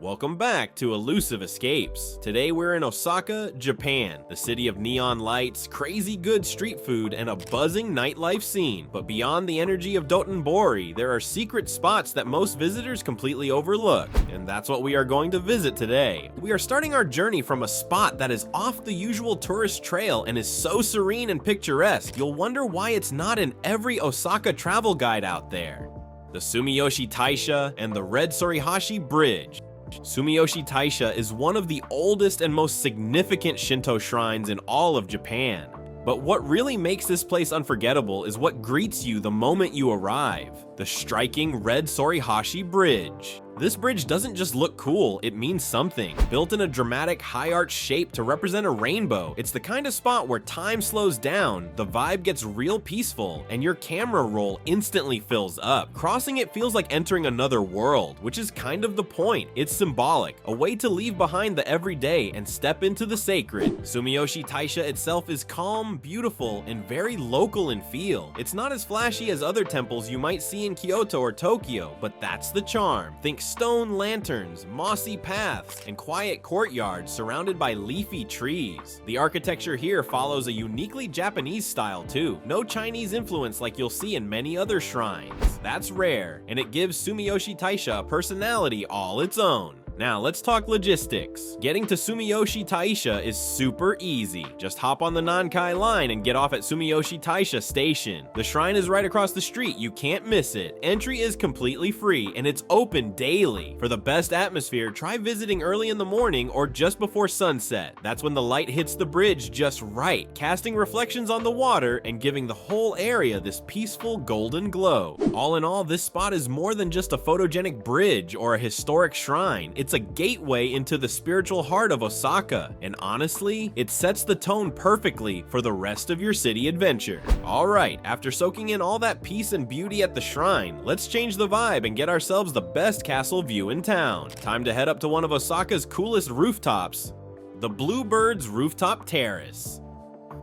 Welcome back to Elusive Escapes. Today we're in Osaka, Japan, the city of neon lights, crazy good street food, and a buzzing nightlife scene. But beyond the energy of Dotonbori, there are secret spots that most visitors completely overlook, and that's what we are going to visit today. We are starting our journey from a spot that is off the usual tourist trail and is so serene and picturesque, you'll wonder why it's not in every Osaka travel guide out there. The Sumiyoshi Taisha and the Red Sorihashi Bridge. Sumiyoshi Taisha is one of the oldest and most significant Shinto shrines in all of Japan. But what really makes this place unforgettable is what greets you the moment you arrive: the striking Red Sorihashi Bridge. This bridge doesn't just look cool, it means something. Built in a dramatic high arch shape to represent a rainbow, it's the kind of spot where time slows down, the vibe gets real peaceful, and your camera roll instantly fills up. Crossing it feels like entering another world, which is kind of the point. It's symbolic, a way to leave behind the everyday and step into the sacred. Sumiyoshi Taisha itself is calm, beautiful, and very local in feel. It's not as flashy as other temples you might see in Kyoto or Tokyo, but that's the charm. Think stone lanterns, mossy paths, and quiet courtyards surrounded by leafy trees. The architecture here follows a uniquely Japanese style too. No Chinese influence like you'll see in many other shrines. That's rare, and it gives Sumiyoshi Taisha a personality all its own. Now let's talk logistics. Getting to Sumiyoshi Taisha is super easy. Just hop on the Nankai line and get off at Sumiyoshi Taisha Station. The shrine is right across the street, you can't miss it. Entry is completely free and it's open daily. For the best atmosphere, try visiting early in the morning or just before sunset. That's when the light hits the bridge just right, casting reflections on the water and giving the whole area this peaceful golden glow. All in all, this spot is more than just a photogenic bridge or a historic shrine. It's a gateway into the spiritual heart of Osaka, and honestly, it sets the tone perfectly for the rest of your city adventure. Alright, after soaking in all that peace and beauty at the shrine, let's change the vibe and get ourselves the best castle view in town. Time to head up to one of Osaka's coolest rooftops, the Bluebird's Rooftop Terrace.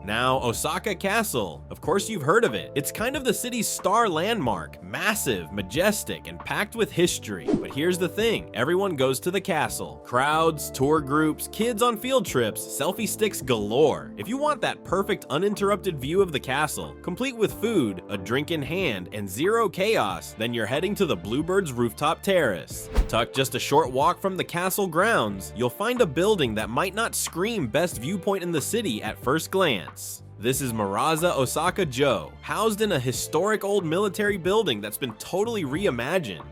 Now, Osaka Castle. Of course you've heard of it. It's kind of the city's star landmark, massive, majestic, and packed with history. But here's the thing, everyone goes to the castle. Crowds, tour groups, kids on field trips, selfie sticks galore. If you want that perfect uninterrupted view of the castle, complete with food, a drink in hand, and zero chaos, then you're heading to the Bluebird's Rooftop Terrace. Tucked just a short walk from the castle grounds, you'll find a building that might not scream best viewpoint in the city at first glance. This is Maraza Osaka-jo, housed in a historic old military building that's been totally reimagined.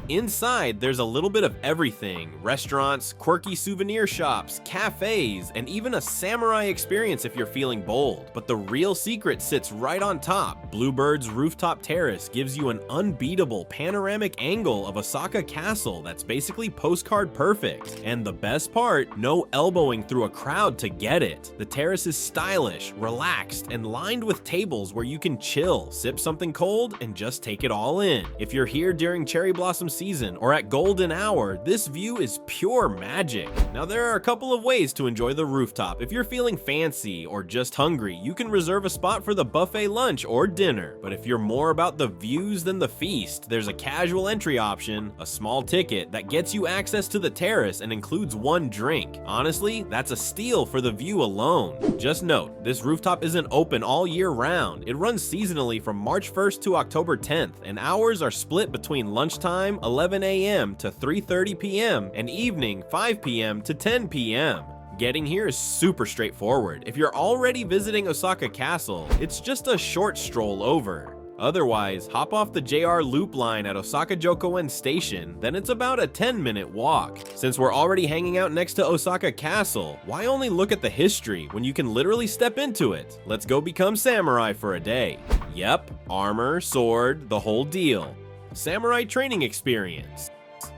Inside, there's a little bit of everything: restaurants, quirky souvenir shops, cafes, and even a samurai experience if you're feeling bold. But the real secret sits right on top. Bluebird's Rooftop Terrace gives you an unbeatable panoramic angle of Osaka Castle that's basically postcard perfect. And the best part, no elbowing through a crowd to get it. The terrace is stylish, relaxed, and lined with tables where you can chill, sip something cold, and just take it all in. If you're here during cherry blossom season or at golden hour, this view is pure magic. Now there are a couple of ways to enjoy the rooftop. If you're feeling fancy or just hungry, you can reserve a spot for the buffet lunch or dinner. But if you're more about the views than the feast, there's a casual entry option, a small ticket that gets you access to the terrace and includes one drink. Honestly, that's a steal for the view alone. Just note, this rooftop isn't open all year round. It runs seasonally from March 1st to October 10th, and hours are split between lunchtime 11 a.m. to 3:30 p.m. and evening 5 p.m. to 10 p.m. Getting here is super straightforward. If you're already visiting Osaka Castle, it's just a short stroll over. Otherwise, hop off the JR Loop line at Osaka Jokoen Station, then it's about a 10-minute walk. Since we're already hanging out next to Osaka Castle, why only look at the history when you can literally step into it? Let's go become samurai for a day. Yep, armor, sword, the whole deal. Samurai training experience.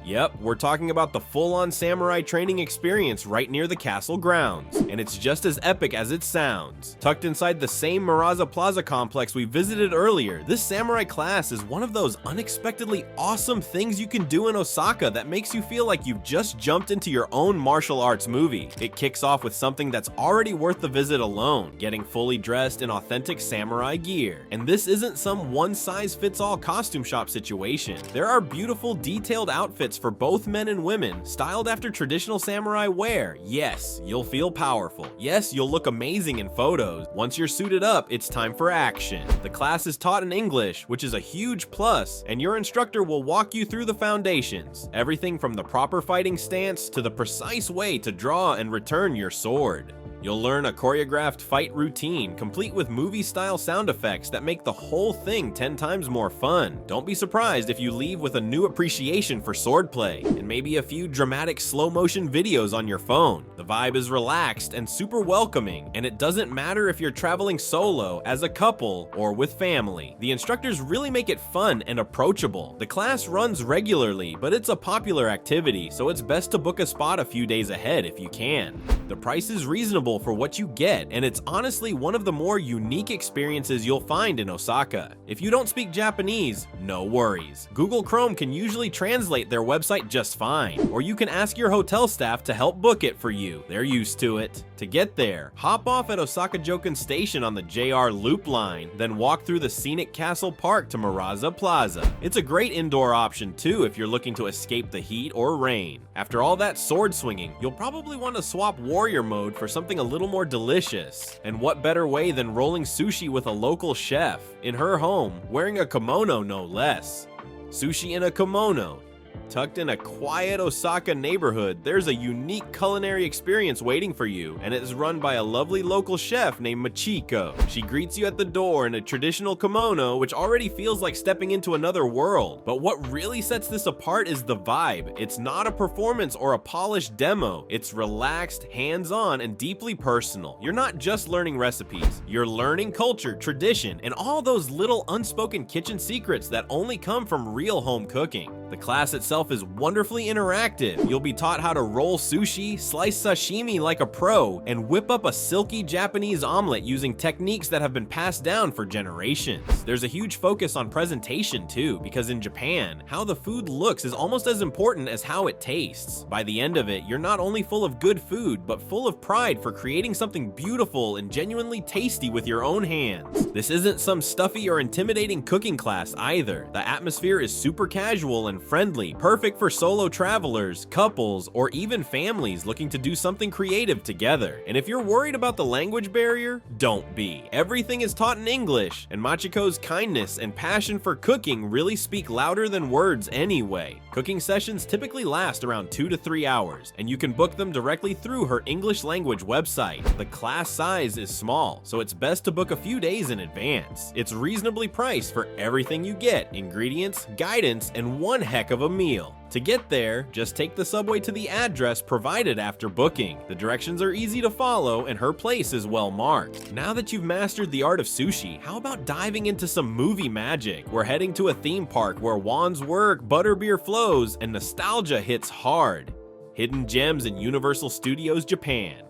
Yep, we're talking about the full-on samurai training experience right near the castle grounds, and it's just as epic as it sounds. Tucked inside the same Maraza Plaza complex we visited earlier, this samurai class is one of those unexpectedly awesome things you can do in Osaka that makes you feel like you've just jumped into your own martial arts movie. It kicks off with something that's already worth the visit alone, getting fully dressed in authentic samurai gear. And this isn't some one-size-fits-all costume shop situation. There are beautiful, detailed outfits outfits for both men and women, styled after traditional samurai wear. Yes, you'll feel powerful. Yes, you'll look amazing in photos. Once you're suited up, it's time for action. The class is taught in English, which is a huge plus, and your instructor will walk you through the foundations. Everything from the proper fighting stance to the precise way to draw and return your sword. You'll learn a choreographed fight routine, complete with movie-style sound effects that make the whole thing 10 times more fun. Don't be surprised if you leave with a new appreciation for swordplay, and maybe a few dramatic slow-motion videos on your phone. The vibe is relaxed and super welcoming, and it doesn't matter if you're traveling solo, as a couple, or with family. The instructors really make it fun and approachable. The class runs regularly, but it's a popular activity, so it's best to book a spot a few days ahead if you can. The price is reasonable for what you get, and it's honestly one of the more unique experiences you'll find in Osaka. If you don't speak Japanese, no worries. Google Chrome can usually translate their website just fine, or you can ask your hotel staff to help book it for you. They're used to it. To get there, hop off at Osaka Joken Station on the JR Loop line, then walk through the scenic Castle Park to Muraza Plaza. It's a great indoor option too if you're looking to escape the heat or rain. After all that sword swinging, you'll probably want to swap warrior mode for something a little more delicious. And what better way than rolling sushi with a local chef in her home, wearing a kimono no less. Sushi in a kimono. Tucked in a quiet Osaka neighborhood, there's a unique culinary experience waiting for you, and it is run by a lovely local chef named Machiko. She greets you at the door in a traditional kimono, which already feels like stepping into another world. But what really sets this apart is the vibe. It's not a performance or a polished demo. It's relaxed, hands-on, and deeply personal. You're not just learning recipes. You're learning culture, tradition, and all those little unspoken kitchen secrets that only come from real home cooking. The class itself is wonderfully interactive. You'll be taught how to roll sushi, slice sashimi like a pro, and whip up a silky Japanese omelet using techniques that have been passed down for generations. There's a huge focus on presentation too, because in Japan, how the food looks is almost as important as how it tastes. By the end of it, you're not only full of good food, but full of pride for creating something beautiful and genuinely tasty with your own hands. This isn't some stuffy or intimidating cooking class either. The atmosphere is super casual and friendly, perfect for solo travelers, couples, or even families looking to do something creative together. And if you're worried about the language barrier, don't be. Everything is taught in English, and Machiko's kindness and passion for cooking really speak louder than words anyway. Cooking sessions typically last around 2 to 3 hours, and you can book them directly through her English language website. The class size is small, so it's best to book a few days in advance. It's reasonably priced for everything you get: ingredients, guidance, and one heck of a meal. To get there, just take the subway to the address provided after booking. The directions are easy to follow, and her place is well marked. Now that you've mastered the art of sushi, how about diving into some movie magic? We're heading to a theme park where wands work, butterbeer flows, and nostalgia hits hard. Hidden gems in Universal Studios Japan.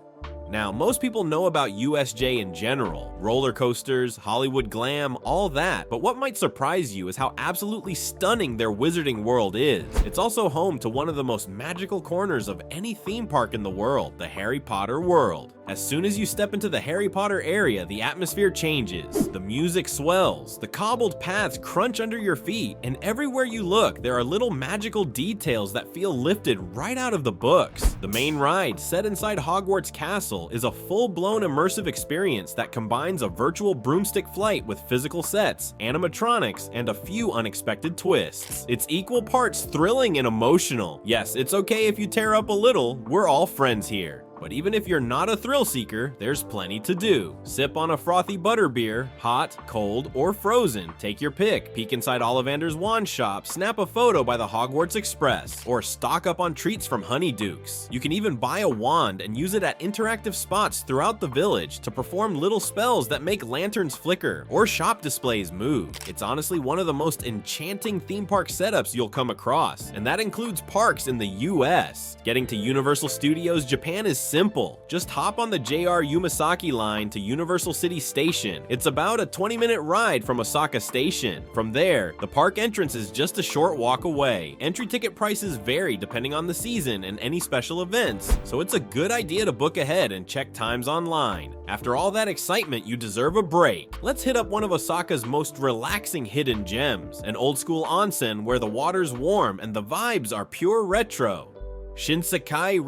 Now, most people know about USJ in general, roller coasters, Hollywood glam, all that, but what might surprise you is how absolutely stunning their wizarding world is. It's also home to one of the most magical corners of any theme park in the world, the Harry Potter world. As soon as you step into the Harry Potter area, the atmosphere changes, the music swells, the cobbled paths crunch under your feet, and everywhere you look, there are little magical details that feel lifted right out of the books. The main ride, set inside Hogwarts Castle, is a full-blown immersive experience that combines a virtual broomstick flight with physical sets, animatronics, and a few unexpected twists. It's equal parts thrilling and emotional. Yes, it's okay if you tear up a little, we're all friends here. But even if you're not a thrill seeker, there's plenty to do. Sip on a frothy butterbeer, hot, cold, or frozen. Take your pick, peek inside Ollivander's wand shop, snap a photo by the Hogwarts Express, or stock up on treats from Honeydukes. You can even buy a wand and use it at interactive spots throughout the village to perform little spells that make lanterns flicker or shop displays move. It's honestly one of the most enchanting theme park setups you'll come across, and that includes parks in the US. Getting to Universal Studios Japan is simple. Just hop on the JR Yumasaki line to Universal City Station. It's about a 20-minute ride from Osaka Station. From there, the park entrance is just a short walk away. Entry ticket prices vary depending on the season and any special events, so it's a good idea to book ahead and check times online. After all that excitement, you deserve a break. Let's hit up one of Osaka's most relaxing hidden gems, an old-school onsen where the water's warm and the vibes are pure retro. Shinsekai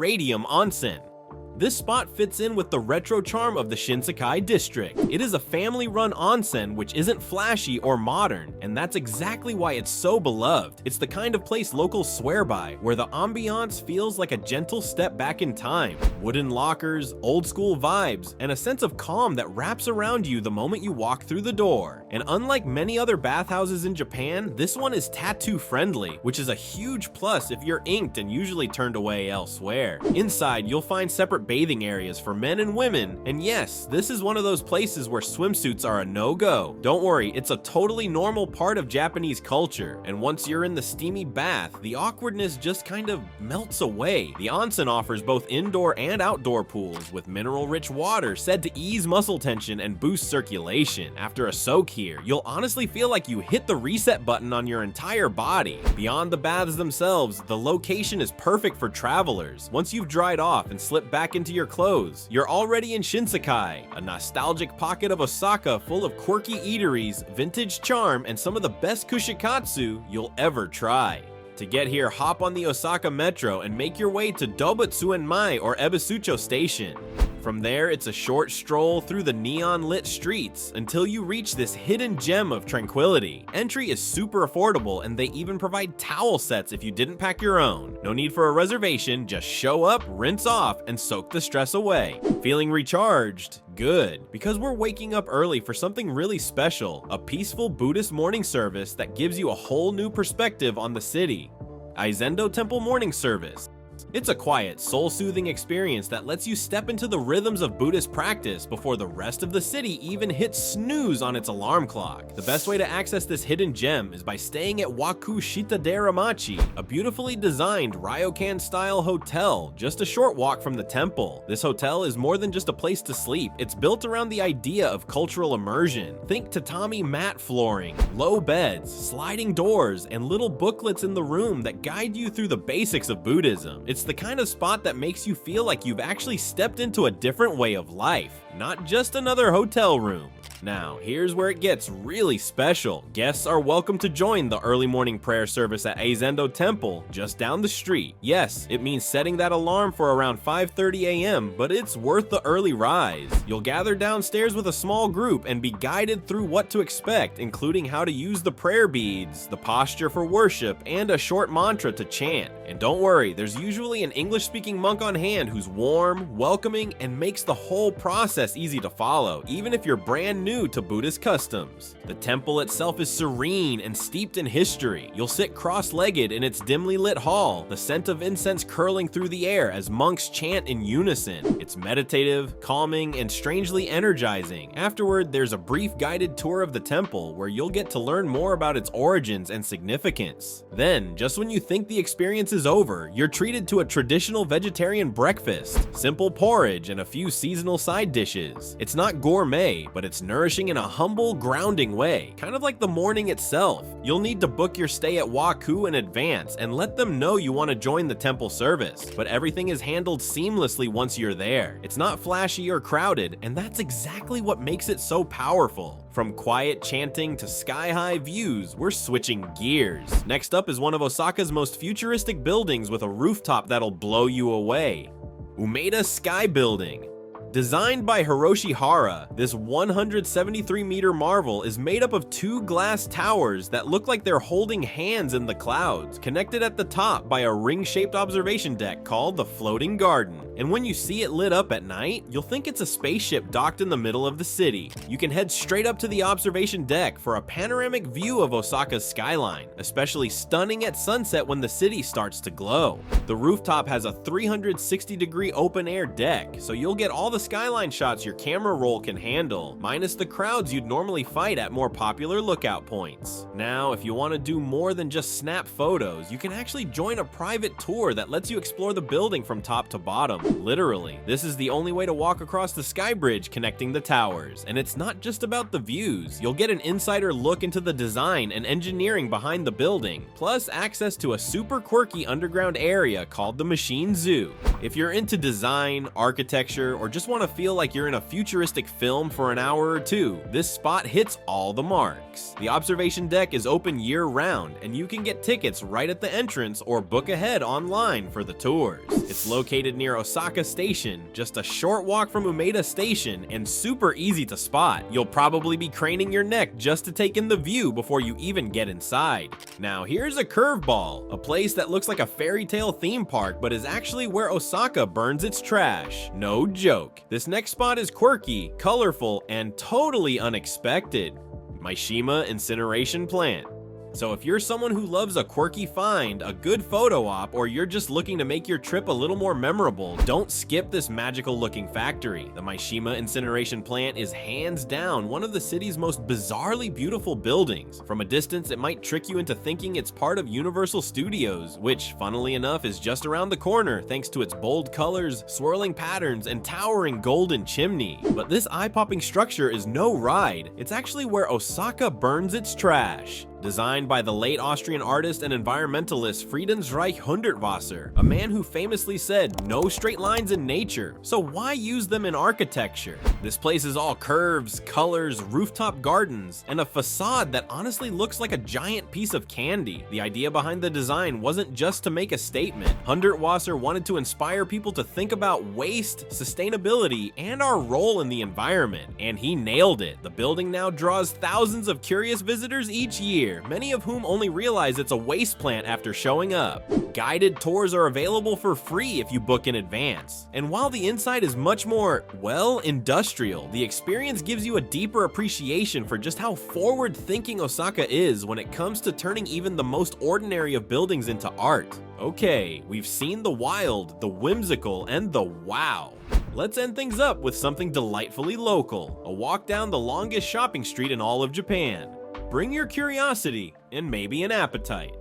Onsen. This spot fits in with the retro charm of the Shinsekai district. It is a family-run onsen which isn't flashy or modern, and that's exactly why it's so beloved. It's the kind of place locals swear by, where the ambiance feels like a gentle step back in time. Wooden lockers, old-school vibes, and a sense of calm that wraps around you the moment you walk through the door. And unlike many other bathhouses in Japan, this one is tattoo-friendly, which is a huge plus if you're inked and usually turned away elsewhere. Inside, you'll find separate bathing areas for men and women, and yes, this is one of those places where swimsuits are a no-go. Don't worry, it's a totally normal part of Japanese culture, and once you're in the steamy bath, the awkwardness just kind of melts away. The onsen offers both indoor and outdoor pools with mineral-rich water said to ease muscle tension and boost circulation. After a soak here, you'll honestly feel like you hit the reset button on your entire body. Beyond the baths themselves, the location is perfect for travelers. Once you've dried off and slipped back into your clothes, you're already in Shinsekai, a nostalgic pocket of Osaka full of quirky eateries, vintage charm, and some of the best kushikatsu you'll ever try. To get here, hop on the Osaka Metro and make your way to Dobutsuenmai or Ebisucho Station. From there, it's a short stroll through the neon-lit streets until you reach this hidden gem of tranquility. Entry is super affordable, and they even provide towel sets if you didn't pack your own. No need for a reservation, just show up, rinse off, and soak the stress away. Feeling recharged? Good, because we're waking up early for something really special, a peaceful Buddhist morning service that gives you a whole new perspective on the city. Eizendo Temple Morning Service. It's a quiet, soul-soothing experience that lets you step into the rhythms of Buddhist practice before the rest of the city even hits snooze on its alarm clock. The best way to access this hidden gem is by staying at Waku Shitaderamachi, a beautifully designed ryokan-style hotel just a short walk from the temple. This hotel is more than just a place to sleep. It's built around the idea of cultural immersion. Think tatami mat flooring, low beds, sliding doors, and little booklets in the room that guide you through the basics of Buddhism. It's the kind of spot that makes you feel like you've actually stepped into a different way of life, not just another hotel room. Now, here's where it gets really special. Guests are welcome to join the early morning prayer service at Eizendo Temple, just down the street. Yes, it means setting that alarm for around 5:30 a.m., but it's worth the early rise. You'll gather downstairs with a small group and be guided through what to expect, including how to use the prayer beads, the posture for worship, and a short mantra to chant. And don't worry, there's usually an English-speaking monk on hand who's warm, welcoming, and makes the whole process easy to follow, even if you're brand new to Buddhist customs. The temple itself is serene and steeped in history. You'll sit cross-legged in its dimly lit hall, the scent of incense curling through the air as monks chant in unison. It's meditative, calming, and strangely energizing. Afterward, there's a brief guided tour of the temple where you'll get to learn more about its origins and significance. Then, just when you think the experience is over, you're treated to a traditional vegetarian breakfast, simple porridge, and a few seasonal side dishes. It's not gourmet, but it's nourishing in a humble, grounding way, kind of like the morning itself. You'll need to book your stay at Waku in advance and let them know you want to join the temple service, but everything is handled seamlessly once you're there. It's not flashy or crowded, and that's exactly what makes it so powerful. From quiet chanting to sky-high views, we're switching gears. Next up is one of Osaka's most futuristic buildings with a rooftop that'll blow you away. Umeda Sky Building. Designed by Hiroshi Hara, this 173-meter marvel is made up of two glass towers that look like they're holding hands in the clouds, connected at the top by a ring-shaped observation deck called the Floating Garden. And when you see it lit up at night, you'll think it's a spaceship docked in the middle of the city. You can head straight up to the observation deck for a panoramic view of Osaka's skyline, especially stunning at sunset when the city starts to glow. The rooftop has a 360-degree open-air deck, so you'll get all the skyline shots your camera roll can handle, minus the crowds you'd normally fight at more popular lookout points. Now, if you want to do more than just snap photos, you can actually join a private tour that lets you explore the building from top to bottom. Literally, this is the only way to walk across the sky bridge connecting the towers, and it's not just about the views. You'll get an insider look into the design and engineering behind the building, plus access to a super quirky underground area called the Machine Zoo. If you're into design, architecture, or just want to feel like you're in a futuristic film for an hour or two, this spot hits all the marks. The observation deck is open year-round, and you can get tickets right at the entrance or book ahead online for the tours. It's located near Osaka Station, just a short walk from Umeda Station, and super easy to spot. You'll probably be craning your neck just to take in the view before you even get inside. Now here's a curveball, a place that looks like a fairy tale theme park but is actually where Osaka burns its trash. No joke. This next spot is quirky, colorful, and totally unexpected. Maishima Incineration Plant. So if you're someone who loves a quirky find, a good photo op, or you're just looking to make your trip a little more memorable, don't skip this magical looking factory. The Maishima Incineration Plant is hands down one of the city's most bizarrely beautiful buildings. From a distance, it might trick you into thinking it's part of Universal Studios, which, funnily enough, is just around the corner thanks to its bold colors, swirling patterns, and towering golden chimney. But this eye-popping structure is no ride. It's actually where Osaka burns its trash. Designed by the late Austrian artist and environmentalist Friedensreich Hundertwasser, a man who famously said, "No straight lines in nature, so why use them in architecture?" This place is all curves, colors, rooftop gardens, and a facade that honestly looks like a giant piece of candy. The idea behind the design wasn't just to make a statement. Hundertwasser wanted to inspire people to think about waste, sustainability, and our role in the environment, and he nailed it. The building now draws thousands of curious visitors each year, many of whom only realize it's a waste plant after showing up. Guided tours are available for free if you book in advance. And while the inside is much more, well, industrial, the experience gives you a deeper appreciation for just how forward-thinking Osaka is when it comes to turning even the most ordinary of buildings into art. Okay, we've seen the wild, the whimsical, and the wow. Let's end things up with something delightfully local, a walk down the longest shopping street in all of Japan. Bring your curiosity and maybe an appetite.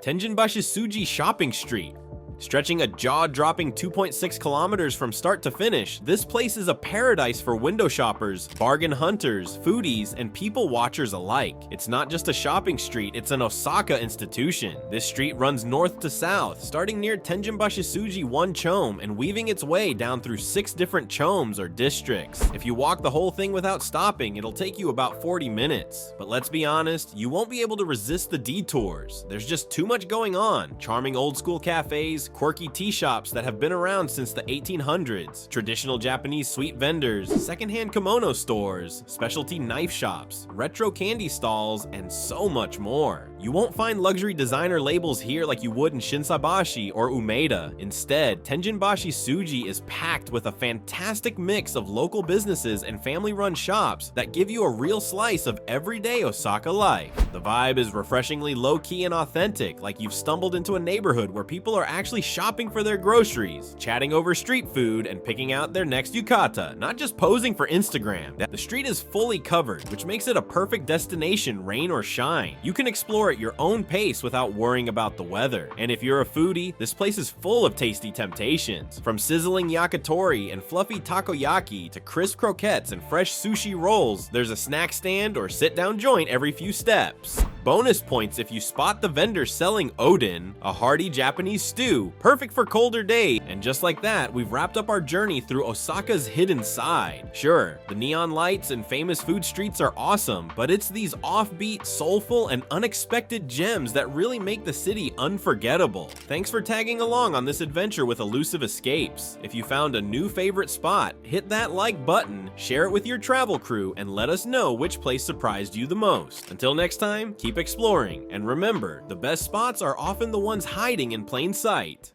Tenjinbashisuji Shopping Street. Stretching a jaw-dropping 2.6 kilometers from start to finish, this place is a paradise for window shoppers, bargain hunters, foodies, and people watchers alike. It's not just a shopping street, it's an Osaka institution. This street runs north to south, starting near Tenjinbashisuji 1 chome and weaving its way down through 6 different chomes or districts. If you walk the whole thing without stopping, it'll take you about 40 minutes. But let's be honest, you won't be able to resist the detours. There's just too much going on. Charming old-school cafes, quirky tea shops that have been around since the 1800s, traditional Japanese sweet vendors, secondhand kimono stores, specialty knife shops, retro candy stalls, and so much more. You won't find luxury designer labels here like you would in Shinsekai or Umeda. Instead, Tenjinbashisuji is packed with a fantastic mix of local businesses and family-run shops that give you a real slice of everyday Osaka life. The vibe is refreshingly low-key and authentic, like you've stumbled into a neighborhood where people are actually shopping for their groceries, chatting over street food, and picking out their next yukata, not just posing for Instagram. The street is fully covered, which makes it a perfect destination, rain or shine. You can explore at your own pace without worrying about the weather. And if you're a foodie, this place is full of tasty temptations. From sizzling yakitori and fluffy takoyaki to crisp croquettes and fresh sushi rolls, there's a snack stand or sit-down joint every few steps. Bonus points if you spot the vendor selling odin, a hearty Japanese stew, perfect for colder days. And just like that, we've wrapped up our journey through Osaka's hidden side. Sure, the neon lights and famous food streets are awesome, but it's these offbeat, soulful, and unexpected gems that really make the city unforgettable. Thanks for tagging along on this adventure with Elusive Escapes. If you found a new favorite spot, hit that like button, share it with your travel crew, and let us know which place surprised you the most. Until next time, keep exploring, and remember, the best spots are often the ones hiding in plain sight.